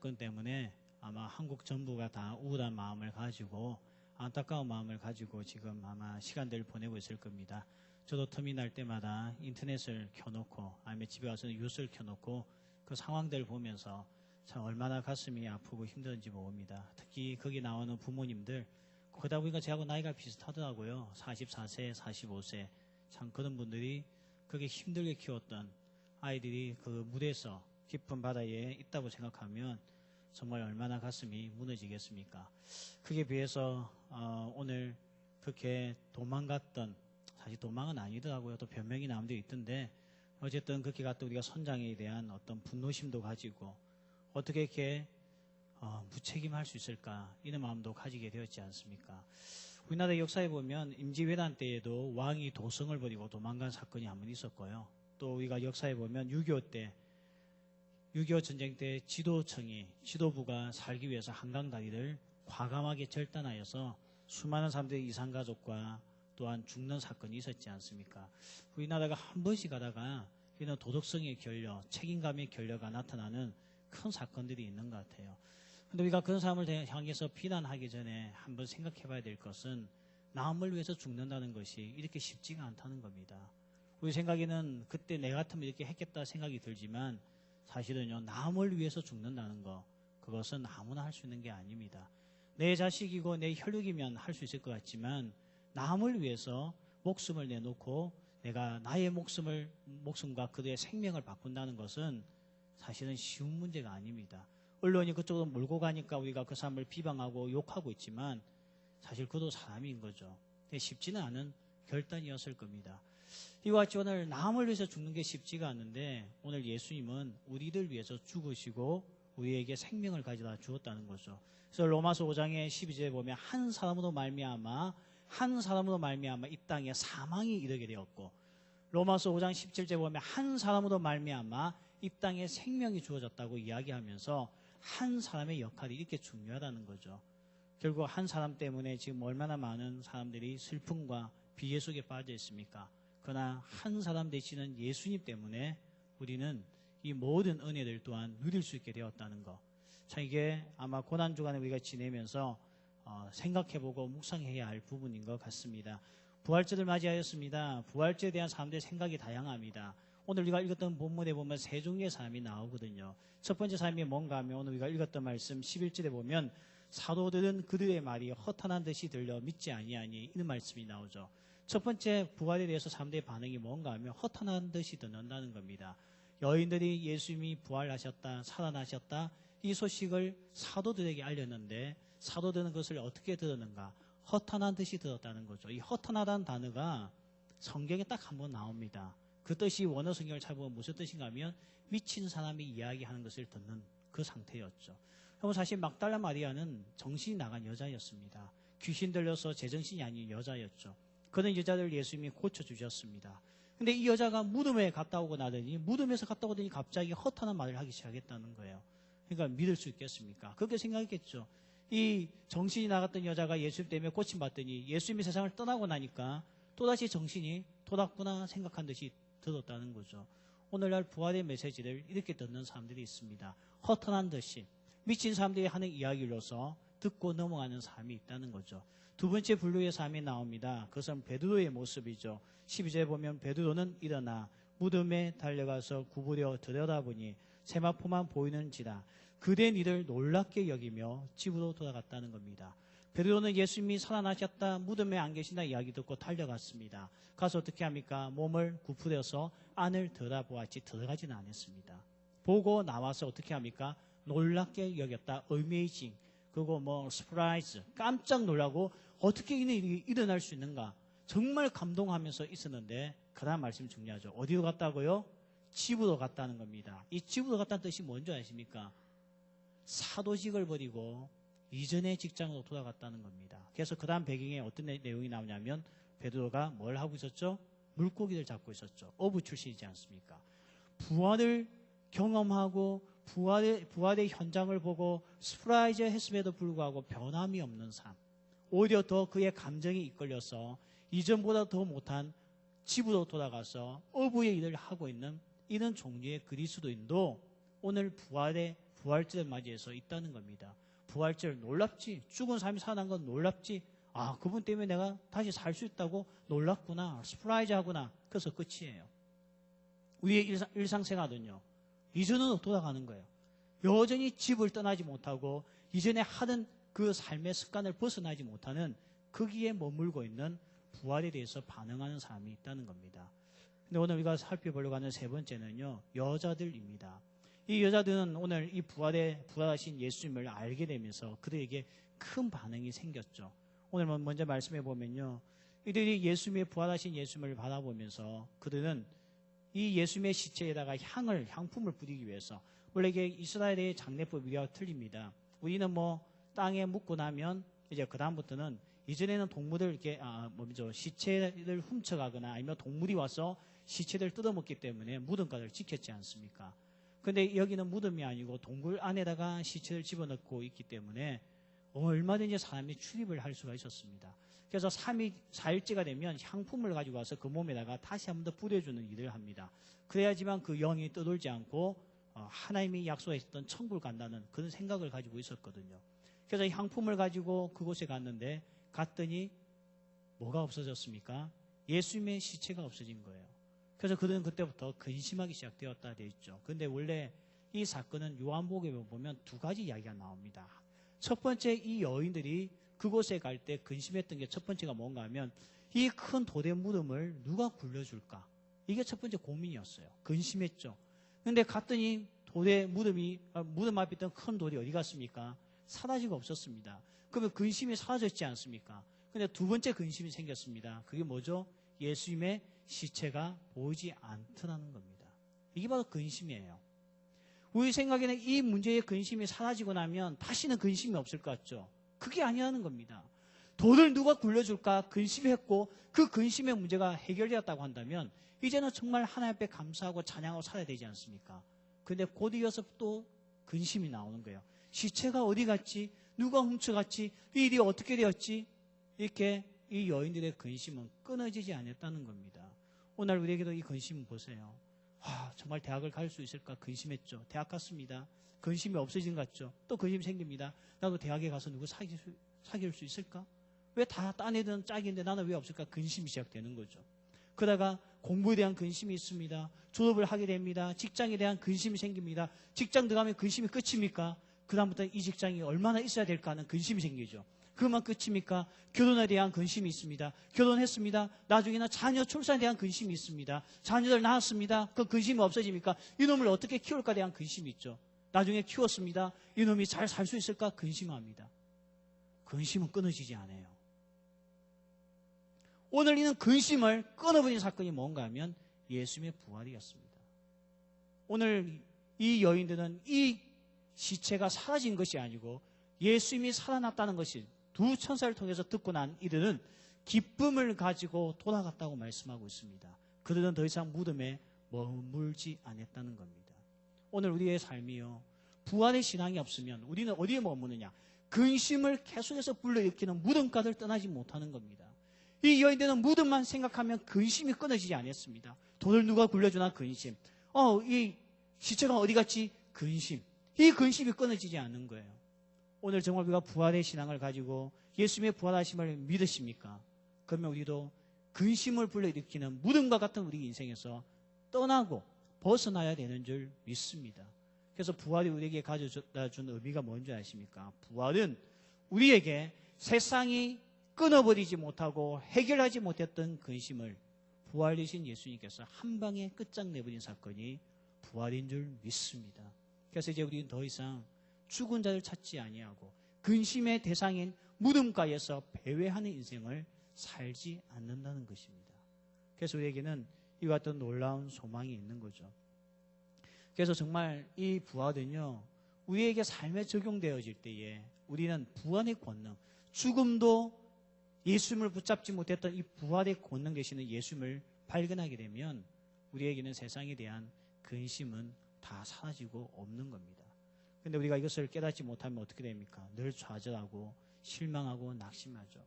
사건 때문에 아마 한국 정부가 다 우울한 마음을 가지고 안타까운 마음을 가지고 지금 아마 시간들을 보내고 있을 겁니다. 저도 텀이 날 때마다 인터넷을 켜놓고 아니면 집에 가서 뉴스를 켜놓고 그 상황들을 보면서 참 얼마나 가슴이 아프고 힘든지 모릅니다. 특히 거기 나오는 부모님들 그러다 보니까 저하고 나이가 비슷하더라고요. 44세, 45세 참 그런 분들이 그렇게 힘들게 키웠던 아이들이 그 물에서 깊은 바다에 있다고 생각하면 정말 얼마나 가슴이 무너지겠습니까? 그에 비해서 오늘 그렇게 도망갔던 사실 도망은 아니더라고요. 또 변명이 나온 데 있던데 어쨌든 그렇게 갔던 우리가 선장에 대한 어떤 분노심도 가지고 어떻게 이렇게 무책임할 수 있을까 이런 마음도 가지게 되었지 않습니까? 우리나라 역사에 보면 임진왜란 때에도 왕이 도성을 버리고 도망간 사건이 한 번 있었고요. 또 우리가 역사에 보면 6.25 전쟁 때 지도부가 살기 위해서 한강 다리를 과감하게 절단하여서 수많은 사람들의 이산가족과 또한 죽는 사건이 있었지 않습니까? 우리나라가 한 번씩 가다가 이런 도덕성의 결여, 책임감의 결여가 나타나는 큰 사건들이 있는 것 같아요. 그런데 우리가 그런 사람을 향해서 비난하기 전에 한번 생각해 봐야 될 것은 남을 위해서 죽는다는 것이 이렇게 쉽지가 않다는 겁니다. 우리 생각에는 그때 내 같으면 이렇게 했겠다 생각이 들지만 사실은요, 남을 위해서 죽는다는 거, 그것은 아무나 할 수 있는 게 아닙니다. 내 자식이고 내 혈육이면 할 수 있을 것 같지만 남을 위해서 목숨을 내놓고 내가 나의 목숨과 그들의 생명을 바꾼다는 것은 사실은 쉬운 문제가 아닙니다. 언론이 그쪽으로 몰고 가니까 우리가 그 사람을 비방하고 욕하고 있지만 사실 그도 사람인 거죠. 쉽지는 않은 결단이었을 겁니다. 이와 같이 오늘 남을 위해서 죽는 게 쉽지가 않은데 오늘 예수님은 우리들 위해서 죽으시고 우리에게 생명을 가져다 주었다는 거죠. 그래서 로마서 5장의 12절에 보면 한 사람으로 말미암아 이 땅에 사망이 이르게 되었고 로마서 5장 17절에 보면 한 사람으로 말미암아 이 땅에 생명이 주어졌다고 이야기하면서 한 사람의 역할이 이렇게 중요하다는 거죠. 결국 한 사람 때문에 지금 얼마나 많은 사람들이 슬픔과 비애 속에 빠져 있습니까? 그러나 한 사람 되시는 예수님 때문에 우리는 이 모든 은혜들 또한 누릴 수 있게 되었다는 것. 참 이게 아마 고난주간에 우리가 지내면서 생각해보고 묵상해야 할 부분인 것 같습니다. 부활절을 맞이하였습니다. 부활절에 대한 사람들의 생각이 다양합니다. 오늘 우리가 읽었던 본문에 보면 세 종류의 사람이 나오거든요. 첫 번째 사람이 뭔가 하면 오늘 우리가 읽었던 말씀 11절에 보면 사도들은 그들의 말이 허탄한 듯이 들려 믿지 아니하니 이런 말씀이 나오죠. 첫 번째 부활에 대해서 사람들의 반응이 뭔가 하면 허탄한 듯이 듣는다는 겁니다. 여인들이 예수님이 부활하셨다, 살아나셨다 이 소식을 사도들에게 알렸는데 사도들은 그것을 어떻게 들었는가? 허탄한 듯이 들었다는 거죠. 이 허탄하다는 단어가 성경에 딱 한 번 나옵니다. 그 뜻이 원어 성경을 찾아보면 무슨 뜻인가 하면 미친 사람이 이야기하는 것을 듣는 그 상태였죠. 그럼 사실 막달라 마리아는 정신이 나간 여자였습니다. 귀신 들려서 제정신이 아닌 여자였죠. 그런 여자를 예수님이 고쳐주셨습니다. 근데 이 여자가 무덤에 갔다 오고 나더니 무덤에서 갔다 오더니 갑자기 허탄한 말을 하기 시작했다는 거예요. 그러니까 믿을 수 있겠습니까? 그렇게 생각했겠죠. 이 정신이 나갔던 여자가 예수님 때문에 고침받더니 예수님이 세상을 떠나고 나니까 또다시 정신이 돌았구나 생각한 듯이 들었다는 거죠. 오늘날 부활의 메시지를 이렇게 듣는 사람들이 있습니다. 허탄한 듯이 미친 사람들이 하는 이야기로서 듣고 넘어가는 사람이 있다는 거죠. 두 번째 분류의 사람이 나옵니다. 그것은 베드로의 모습이죠. 12절에 보면 베드로는 일어나 무덤에 달려가서 구부려 들여다보니 세마포만 보이는지라 그된 이를 놀랍게 여기며 집으로 돌아갔다는 겁니다. 베드로는 예수님이 살아나셨다 무덤에 안 계신다 이야기 듣고 달려갔습니다. 가서 어떻게 합니까? 몸을 구부려서 안을 들여다보았지 들어가지는 않았습니다. 보고 나와서 어떻게 합니까? 놀랍게 여겼다. 어메이징. 그리고 서프라이즈. 깜짝 놀라고 어떻게 이런 일이 일어날 수 있는가? 정말 감동하면서 있었는데 그다음 말씀이 중요하죠. 어디로 갔다고요? 집으로 갔다는 겁니다. 이 집으로 갔다는 뜻이 뭔지 아십니까? 사도직을 버리고 이전의 직장으로 돌아갔다는 겁니다. 그래서 그 다음 배경에 어떤 내용이 나오냐면 베드로가 뭘 하고 있었죠? 물고기를 잡고 있었죠. 어부 출신이지 않습니까? 부활을 경험하고 부활의 현장을 보고 스프라이즈 했음에도 불구하고 변함이 없는 삶. 오히려 더 그의 감정이 이끌려서 이전보다 더 못한 집으로 돌아가서 어부의 일을 하고 있는 이런 종류의 그리스도인도 오늘 부활의 부활절을 맞이해서 있다는 겁니다. 부활절 놀랍지? 죽은 사람이 살아난 건 놀랍지? 아, 그분 때문에 내가 다시 살 수 있다고 놀랍구나. 스프라이즈 하구나. 그래서 끝이에요. 우리의 일상생활은요, 이전으로 돌아가는 거예요. 여전히 집을 떠나지 못하고 이전에 하던 그 삶의 습관을 벗어나지 못하는 거기에 머물고 있는 부활에 대해서 반응하는 사람이 있다는 겁니다. 근데 오늘 우리가 살펴보려고 하는 세 번째는요, 여자들입니다. 이 여자들은 오늘 이 부활하신 예수님을 알게 되면서 그들에게 큰 반응이 생겼죠. 오늘 먼저 말씀해 보면요, 이들이 예수님의 부활하신 예수님을 바라보면서 그들은 이 예수님의 시체에다가 향품을 뿌리기 위해서, 원래 이게 이스라엘의 장례법이와 틀립니다. 우리는 땅에 묻고 나면 이제 그다음부터는, 이전에는 동물을 이렇게 시체를 훔쳐가거나 아니면 동물이 와서 시체를 뜯어먹기 때문에 무덤가를 지켰지 않습니까? 근데 여기는 무덤이 아니고 동굴 안에다가 시체를 집어넣고 있기 때문에 얼마든지 사람이 출입을 할 수가 있었습니다. 그래서 4일째가 되면 향품을 가지고 와서 그 몸에다가 다시 한 번 더 뿌려주는 일을 합니다. 그래야지만 그 영이 떠돌지 않고 하나님이 약속했던 천국을 간다는 그런 생각을 가지고 있었거든요. 그래서 향품을 가지고 그곳에 갔더니 뭐가 없어졌습니까? 예수님의 시체가 없어진 거예요. 그래서 그들은 그때부터 근심하기 시작되었다 되어 있죠. 그런데 원래 이 사건은 요한복음에 보면 두 가지 이야기가 나옵니다. 첫 번째, 이 여인들이 그곳에 갈 때 근심했던 게 첫 번째가 뭔가 하면 이 큰 돌의 무덤을 누가 굴려줄까? 이게 첫 번째 고민이었어요. 근심했죠. 근데 갔더니 무덤 앞에 있던 큰 돌이 어디 갔습니까? 사라지고 없었습니다. 그러면 근심이 사라졌지 않습니까? 근데 두 번째 근심이 생겼습니다. 그게 뭐죠? 예수님의 시체가 보이지 않더라는 겁니다. 이게 바로 근심이에요. 우리 생각에는 이 문제의 근심이 사라지고 나면 다시는 근심이 없을 것 같죠? 그게 아니라는 겁니다. 돌을 누가 굴려줄까 근심했고 그 근심의 문제가 해결되었다고 한다면 이제는 정말 하나님 앞에 감사하고 찬양하고 살아야 되지 않습니까? 근데 곧 이어서 또 근심이 나오는 거예요. 시체가 어디 갔지? 누가 훔쳐갔지? 이 일이 어떻게 되었지? 이렇게 이 여인들의 근심은 끊어지지 않았다는 겁니다. 오늘 우리에게도 이 근심 보세요. 정말 대학을 갈 수 있을까 근심했죠. 대학 갔습니다. 근심이 없어진 것 같죠. 또 근심이 생깁니다. 나도 대학에 가서 누구 사귈 수 있을까? 왜 다 딴 애들은 짝인데 나는 왜 없을까? 근심이 시작되는 거죠. 그러다가 공부에 대한 근심이 있습니다. 졸업을 하게 됩니다. 직장에 대한 근심이 생깁니다. 직장 들어가면 근심이 끝입니까? 그 다음부터 이 직장이 얼마나 있어야 될까 하는 근심이 생기죠. 그만 끝입니까? 결혼에 대한 근심이 있습니다. 결혼했습니다. 나중에는 자녀 출산에 대한 근심이 있습니다. 자녀들 낳았습니다. 그 근심이 없어집니까? 이놈을 어떻게 키울까에 대한 근심이 있죠. 나중에 키웠습니다. 이놈이 잘 살 수 있을까? 근심합니다. 근심은 끊어지지 않아요. 오늘 이는 근심을 끊어버린 사건이 뭔가 하면 예수님의 부활이었습니다. 오늘 이 여인들은 이 시체가 사라진 것이 아니고 예수님이 살아났다는 것이 두 천사를 통해서 듣고 난 이들은 기쁨을 가지고 돌아갔다고 말씀하고 있습니다. 그들은 더 이상 무덤에 머물지 않았다는 겁니다. 오늘 우리의 삶이요, 부활의 신앙이 없으면 우리는 어디에 머무느냐? 근심을 계속해서 불러일으키는 무덤가를 떠나지 못하는 겁니다. 이 여인들은 무덤만 생각하면 근심이 끊어지지 않았습니다. 돌을 누가 굴려주나 근심. 이 시체가 어디 갔지? 근심. 이 근심이 끊어지지 않는 거예요. 오늘 정말 우리가 부활의 신앙을 가지고 예수님의 부활하심을 믿으십니까? 그러면 우리도 근심을 불러일으키는 무덤과 같은 우리 인생에서 떠나고 벗어나야 되는 줄 믿습니다. 그래서 부활이 우리에게 가져다 준 의미가 뭔지 아십니까? 부활은 우리에게 세상이 끊어버리지 못하고 해결하지 못했던 근심을 부활이신 예수님께서 한 방에 끝장내버린 사건이 부활인 줄 믿습니다. 그래서 이제 우리는 더 이상 죽은 자를 찾지 아니하고 근심의 대상인 무덤가에서 배회하는 인생을 살지 않는다는 것입니다. 그래서 우리에게는 이와 같은 놀라운 소망이 있는 거죠. 그래서 정말 이 부활은요, 우리에게 삶에 적용되어질 때에 우리는 부활의 권능, 죽음도 예수님을 붙잡지 못했던 이 부활의 권능 되시는 예수님을 발견하게 되면 우리에게는 세상에 대한 근심은 다 사라지고 없는 겁니다. 그런데 우리가 이것을 깨닫지 못하면 어떻게 됩니까? 늘 좌절하고 실망하고 낙심하죠.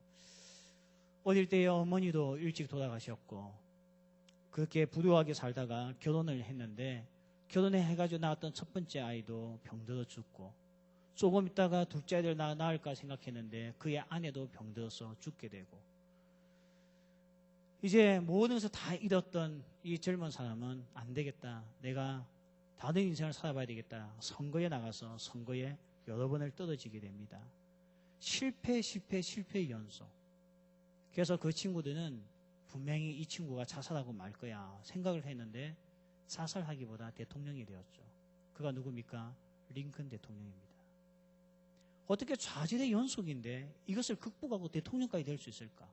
어릴 때에 어머니도 일찍 돌아가셨고 그렇게 부유하게 살다가 결혼을 했는데 결혼해가지고 낳았던 첫 번째 아이도 병들어 죽고, 조금 있다가 둘째 아이를 낳을까 생각했는데 그의 아내도 병들어서 죽게 되고, 이제 모든 것을 다 잃었던 이 젊은 사람은 안 되겠다, 내가 다른 인생을 살아봐야 되겠다. 선거에 나가서 선거에 여러 번을 떨어지게 됩니다. 실패 연속. 그래서 그 친구들은 분명히 이 친구가 자살하고 말 거야 생각을 했는데 자살하기보다 대통령이 되었죠. 그가 누굽니까? 링컨 대통령입니다. 어떻게 좌절의 연속인데 이것을 극복하고 대통령까지 될 수 있을까?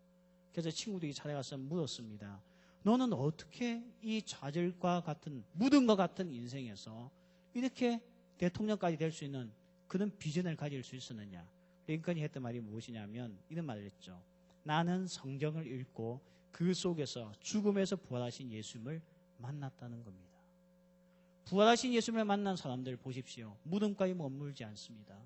그래서 친구들이 찾아가서 물었습니다. 너는 어떻게 이 좌절과 같은, 무덤과 같은 인생에서 이렇게 대통령까지 될 수 있는 그런 비전을 가질 수 있었느냐? 링컨이 했던 말이 무엇이냐면 이런 말을 했죠. 나는 성경을 읽고 그 속에서 죽음에서 부활하신 예수님을 만났다는 겁니다. 부활하신 예수님을 만난 사람들 보십시오. 무덤가에 머물지 않습니다.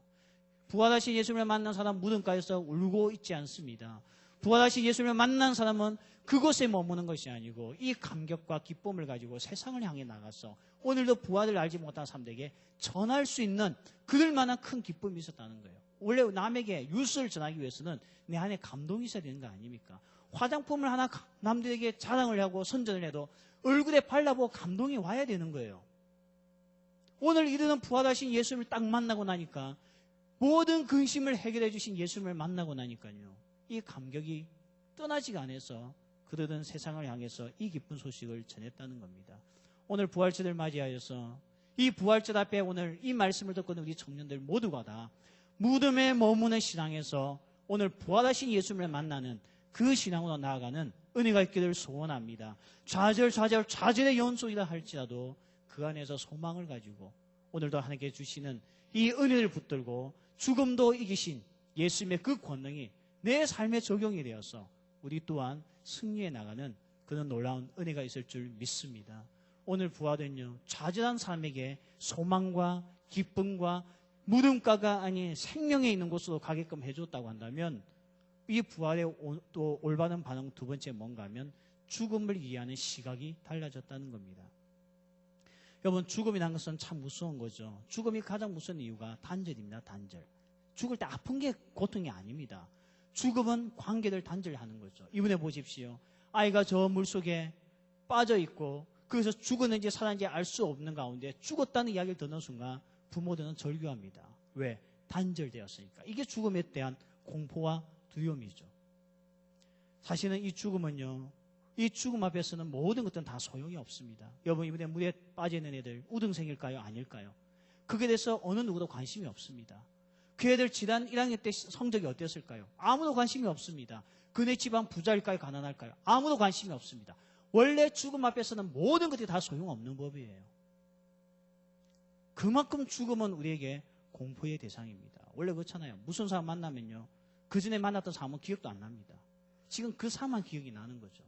부활하신 예수님을 만난 사람 무덤가에서 울고 있지 않습니다. 부활하신 예수님을 만난 사람은 그곳에 머무는 것이 아니고 이 감격과 기쁨을 가지고 세상을 향해 나가서 오늘도 부활을 알지 못한 사람들에게 전할 수 있는 그들만한 큰 기쁨이 있었다는 거예요. 원래 남에게 뉴스를 전하기 위해서는 내 안에 감동이 있어야 되는 거 아닙니까? 화장품을 하나 남들에게 자랑을 하고 선전을 해도 얼굴에 발라보고 감동이 와야 되는 거예요. 오늘 이르는 부활하신 예수님을 딱 만나고 나니까, 모든 근심을 해결해 주신 예수님을 만나고 나니까요, 이 감격이 떠나지가 않아서 그들은 세상을 향해서 이 기쁜 소식을 전했다는 겁니다. 오늘 부활절을 맞이하여서 이 부활절 앞에 오늘 이 말씀을 듣고 있는 우리 청년들 모두가 다 무덤에 머무는 신앙에서 오늘 부활하신 예수님을 만나는 그 신앙으로 나아가는 은혜가 있기를 소원합니다. 좌절의 연속이라 할지라도 그 안에서 소망을 가지고 오늘도 하나님께 주시는 이 은혜를 붙들고 죽음도 이기신 예수님의 그 권능이 내 삶에 적용이 되어서 우리 또한 승리해 나가는 그런 놀라운 은혜가 있을 줄 믿습니다. 오늘 부활은요, 좌절한 사람에게 소망과 기쁨과 무덤가가 아닌 생명에 있는 곳으로 가게끔 해줬다고 한다면, 이 부활의 또 올바른 반응 두 번째 뭔가 하면 죽음을 이해하는 시각이 달라졌다는 겁니다. 여러분, 죽음이라는 것은 참 무서운 거죠. 죽음이 가장 무서운 이유가 단절입니다. 단절. 죽을 때 아픈 게 고통이 아닙니다. 죽음은 관계를 단절하는 거죠. 이번에 보십시오. 아이가 저 물속에 빠져 있고 그래서 죽었는지 살았는지 알 수 없는 가운데 죽었다는 이야기를 듣는 순간 부모들은 절규합니다. 왜? 단절되었으니까. 이게 죽음에 대한 공포와 두려움이죠. 사실은 이 죽음은요, 이 죽음 앞에서는 모든 것들은 다 소용이 없습니다. 여러분, 이번에 물에 빠져있는 애들 우등생일까요? 아닐까요? 그게 대해서 어느 누구도 관심이 없습니다. 그 애들 지난 1학년 때 성적이 어땠을까요? 아무도 관심이 없습니다. 그네 집안 부자일까요? 가난할까요? 아무도 관심이 없습니다. 원래 죽음 앞에서는 모든 것들이 다 소용없는 법이에요. 그만큼 죽음은 우리에게 공포의 대상입니다. 원래 그렇잖아요. 무슨 사람 만나면요, 그 전에 만났던 사람은 기억도 안 납니다. 지금 그 사람만 기억이 나는 거죠.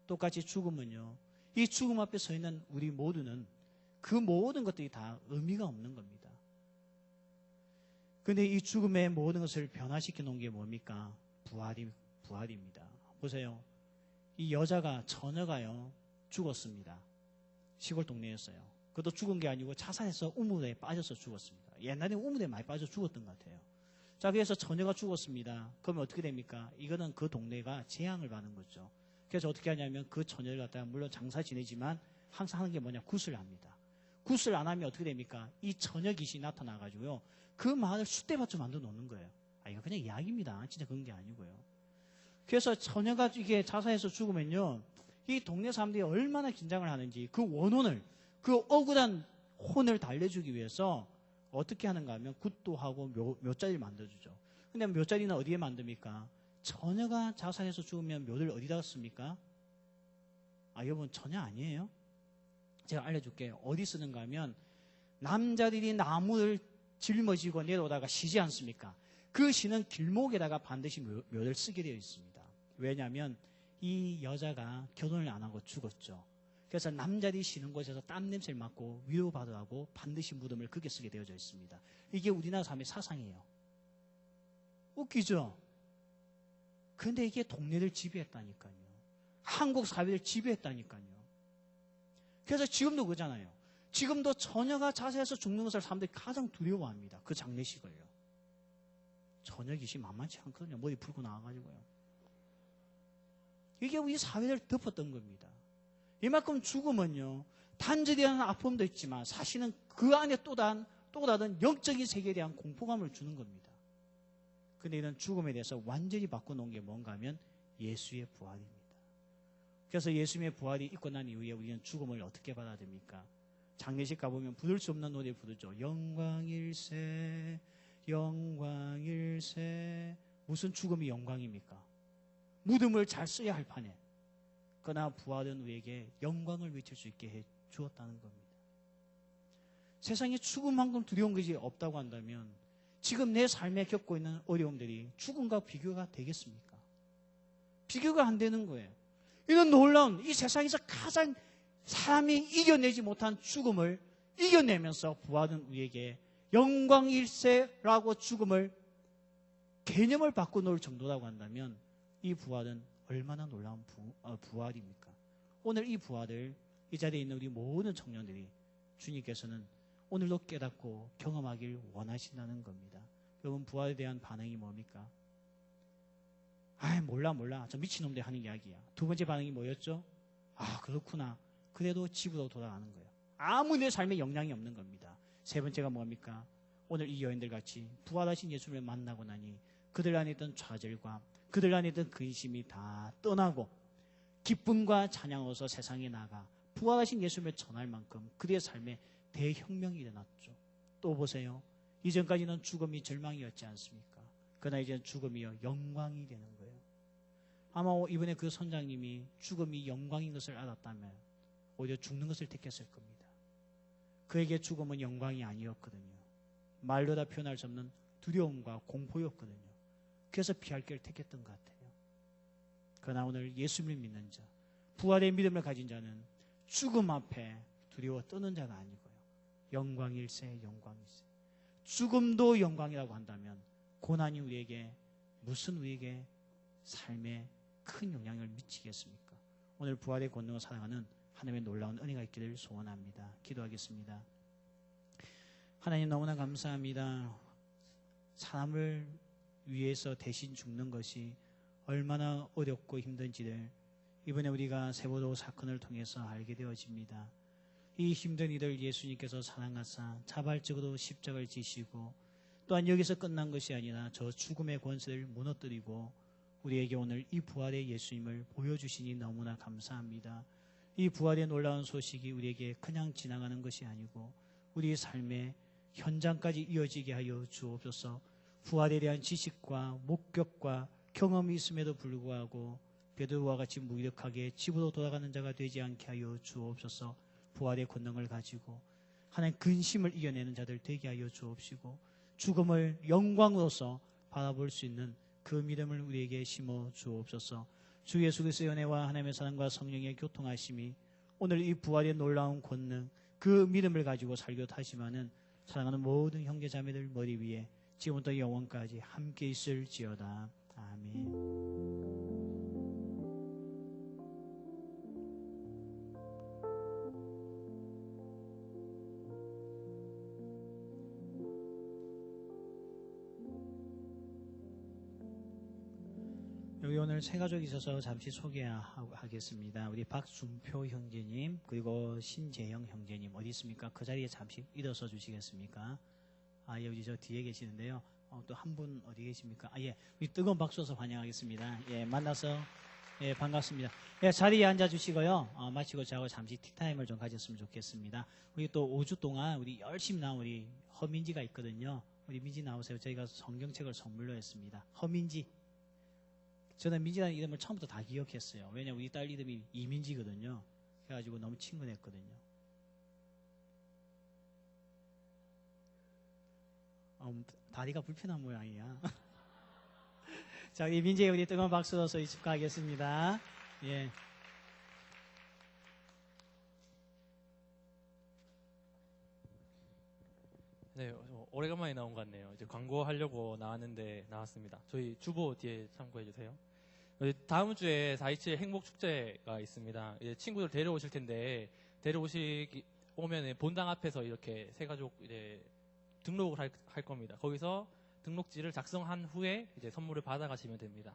똑같이 죽음은요, 이 죽음 앞에 서 있는 우리 모두는 그 모든 것들이 다 의미가 없는 겁니다. 그런데 이 죽음의 모든 것을 변화시켜 놓은 게 뭡니까? 부활입니다. 보세요. 이 여자가, 처녀가요, 죽었습니다. 시골 동네였어요. 그것도 죽은 게 아니고 자살해서 우물에 빠져서 죽었습니다. 옛날에 우물에 많이 빠져 죽었던 것 같아요. 자, 그래서 처녀가 죽었습니다. 그러면 어떻게 됩니까? 이거는 그 동네가 재앙을 받는 거죠. 그래서 어떻게 하냐면 그 처녀를 갖다가 물론 장사 지내지만 항상 하는 게 뭐냐? 굿을 합니다. 굿을 안 하면 어떻게 됩니까? 이 처녀 귀신이 나타나가지고요, 그 마을을 숫대밭으로 만들어 놓는 거예요. 아, 이거 그냥 이야기입니다. 진짜 그런 게 아니고요. 그래서 처녀가 이게 자살해서 죽으면요, 이 동네 사람들이 얼마나 긴장을 하는지 그 원혼을, 그 억울한 혼을 달래주기 위해서 어떻게 하는가 하면 굿도 하고 묘자리를 만들어주죠. 근데 묘자리는 어디에 만듭니까? 처녀가 자살해서 죽으면 묘를 어디다 씁니까? 아, 여러분, 처녀 아니에요? 제가 알려줄게요. 어디 쓰는가 하면 남자들이 나무를 짊어지고 내려오다가 쉬지 않습니까? 그 쉬는 길목에다가 반드시 묘를 쓰게 되어 있습니다. 왜냐하면 이 여자가 결혼을 안 하고 죽었죠. 그래서 남자들이 쉬는 곳에서 땀 냄새를 맡고 위로받으라고 반드시 무덤을 크게 쓰게 되어져 있습니다. 이게 우리나라 사람의 사상이에요. 웃기죠? 그런데 이게 동네를 지배했다니까요. 한국 사회를 지배했다니까요. 그래서 지금도 그러잖아요. 지금도 처녀가 자살해서 죽는 것을 사람들이 가장 두려워합니다. 그 장례식을요. 처녀 귀신 만만치 않거든요. 머리 풀고 나와가지고요. 이게 우리 사회를 덮었던 겁니다. 이만큼 죽음은요, 단절에 대한 아픔도 있지만 사실은 그 안에 또 다른 영적인 세계에 대한 공포감을 주는 겁니다. 근데 이런 죽음에 대해서 완전히 바꿔놓은 게 뭔가 하면 예수의 부활입니다. 그래서 예수님의 부활이 있고 난 이후에 우리는 죽음을 어떻게 받아들입니까? 장례식 가보면 부를 수 없는 노래 부르죠. 영광일세, 영광일세. 무슨 죽음이 영광입니까? 무덤을 잘 써야 할 판에. 그러나 부활은 우리에게 영광을 미칠 수 있게 해 주었다는 겁니다. 세상에 죽음만큼 두려운 것이 없다고 한다면 지금 내 삶에 겪고 있는 어려움들이 죽음과 비교가 되겠습니까? 비교가 안 되는 거예요. 이런 놀라운 이 세상에서 가장 사람이 이겨내지 못한 죽음을 이겨내면서 부활은 우리에게 영광일세라고 죽음을 개념을 바꿔놓을 정도라고 한다면 이 부활은 얼마나 놀라운 부활입니까? 오늘 이 부활을 이 자리에 있는 우리 모든 청년들이 주님께서는 오늘도 깨닫고 경험하길 원하신다는 겁니다. 여러분, 부활에 대한 반응이 뭡니까? 몰라. 저 미친놈들 하는 이야기야. 두 번째 반응이 뭐였죠? 그렇구나. 그래도 집으로 돌아가는 거예요. 아무 내 삶에 영향이 없는 겁니다. 세 번째가 뭡니까? 오늘 이 여인들 같이 부활하신 예수님을 만나고 나니 그들 안에 있던 좌절과 그들 안에 있던 근심이 다 떠나고 기쁨과 찬양으로서 세상에 나가 부활하신 예수님을 전할 만큼 그들의 삶에 대혁명이 일어났죠. 또 보세요. 이전까지는 죽음이 절망이었지 않습니까? 그러나 이제는 죽음이요 영광이 되는 거예요. 아마 이번에 그 선장님이 죽음이 영광인 것을 알았다면 오히려 죽는 것을 택했을 겁니다. 그에게 죽음은 영광이 아니었거든요. 말로 다 표현할 수 없는 두려움과 공포였거든요. 그래서 피할 길을 택했던 것 같아요. 그러나 오늘 예수님을 믿는 자, 부활의 믿음을 가진 자는 죽음 앞에 두려워 떠는 자가 아니고요. 영광일세, 영광일세. 죽음도 영광이라고 한다면 고난이 우리에게 삶에 큰 영향을 미치겠습니까? 오늘 부활의 권능을 사랑하는 하나님의 놀라운 은혜가 있기를 소원합니다. 기도하겠습니다. 하나님, 너무나 감사합니다. 사람을 위해서 대신 죽는 것이 얼마나 어렵고 힘든지를 이번에 우리가 세월호 사건을 통해서 알게 되어집니다. 이 힘든 이들 예수님께서 사랑하사 자발적으로 십자가를 지시고 또한 여기서 끝난 것이 아니라 저 죽음의 권세를 무너뜨리고 우리에게 오늘 이 부활의 예수님을 보여주시니 너무나 감사합니다. 이 부활의 놀라운 소식이 우리에게 그냥 지나가는 것이 아니고 우리의 삶의 현장까지 이어지게 하여 주옵소서. 부활에 대한 지식과 목격과 경험이 있음에도 불구하고 베드로와 같이 무기력하게 집으로 돌아가는 자가 되지 않게 하여 주옵소서. 부활의 권능을 가지고 하나님 근심을 이겨내는 자들 되게 하여 주옵시고 죽음을 영광으로서 바라볼 수 있는 그 믿음을 우리에게 심어 주옵소서. 주 예수 그리스도의 은혜와 하나님의 사랑과 성령의 교통하심이 오늘 이 부활의 놀라운 권능 그 믿음을 가지고 살고 다시마는 사랑하는 모든 형제 자매들 머리 위에 지금부터 영원까지 함께 있을지어다. 아멘. 여기 오늘 세 가족이 있어서 잠시 소개하겠습니다. 우리 박준표 형제님 그리고 신재영 형제님 어디 있습니까? 그 자리에 잠시 일어서 주시겠습니까? 여기 저 뒤에 계시는데요. 또 한 분 어디 계십니까? 예, 우리 뜨거운 박수로서 환영하겠습니다. 예, 만나서 예, 반갑습니다. 예, 자리에 앉아 주시고요. 마치고 저하고 잠시 틱타임을 좀 가졌으면 좋겠습니다. 우리 또 5주 동안 우리 열심히 나온 우리 허민지가 있거든요. 우리 민지 나오세요. 저희가 성경책을 선물로 했습니다. 허민지. 저는 민지라는 이름을 처음부터 다 기억했어요. 왜냐면 우리 딸 이름이 이민지거든요. 그래가지고 너무 친근했거든요. 다리가 불편한 모양이야. 자, 이 민지의 우리 뜨거운 박수로서 축하하겠습니다. 예. 네, 오래간만에 나온 것 같네요. 이제 광고하려고 나왔습니다. 저희 주보 뒤에 참고해 주세요. 다음 주에 4.27 행복축제가 있습니다. 이제 친구들 데려오실 텐데, 오면은 본당 앞에서 이렇게 새가족 이제 등록을 할 겁니다. 거기서 등록지를 작성한 후에 이제 선물을 받아가시면 됩니다.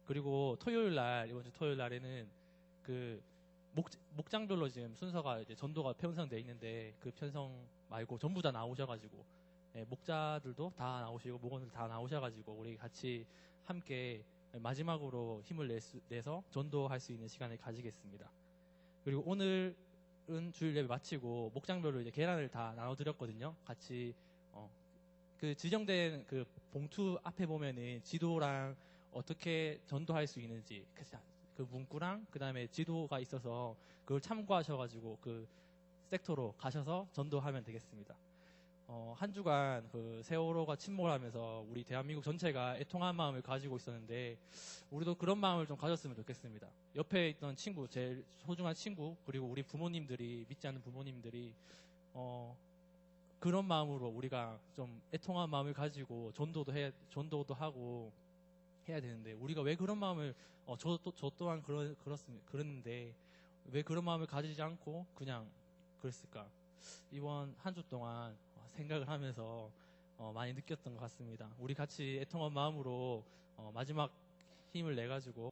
그리고 토요일 날, 이번 주 토요일 날에는 그 목장별로 지금 순서가 이제 전도가 편성되어 있는데 그 편성 말고 전부 다 나오셔가지고 예, 목자들도 다 나오시고 목원들 다 나오셔가지고 우리 같이 함께 마지막으로 힘을 내서 전도할 수 있는 시간을 가지겠습니다. 그리고 오늘은 주일 예배 마치고 목장별로 이제 계란을 다 나눠드렸거든요. 같이 그 지정된 그 봉투 앞에 보면은 지도랑 어떻게 전도할 수 있는지 그 문구랑 그 다음에 지도가 있어서 그걸 참고하셔가지고 그 섹터로 가셔서 전도하면 되겠습니다. 한 주간 그 세월호가 침몰 하면서 우리 대한민국 전체가 애통한 마음을 가지고 있었는데 우리도 그런 마음을 좀 가졌으면 좋겠습니다. 옆에 있던 친구, 제일 소중한 친구, 그리고 우리 부모님들이, 믿지 않는 부모님들이 그런 마음으로 우리가 좀 애통한 마음을 가지고 전도도 하고 해야 되는데 우리가 왜 그런 마음을 저 또한 그랬는데 왜 그런 마음을 가지지 않고 그냥 그랬을까? 이번 한 주 동안 생각을 하면서 많이 느꼈던 것 같습니다. 우리 같이 애통한 마음으로 마지막 힘을 내가지고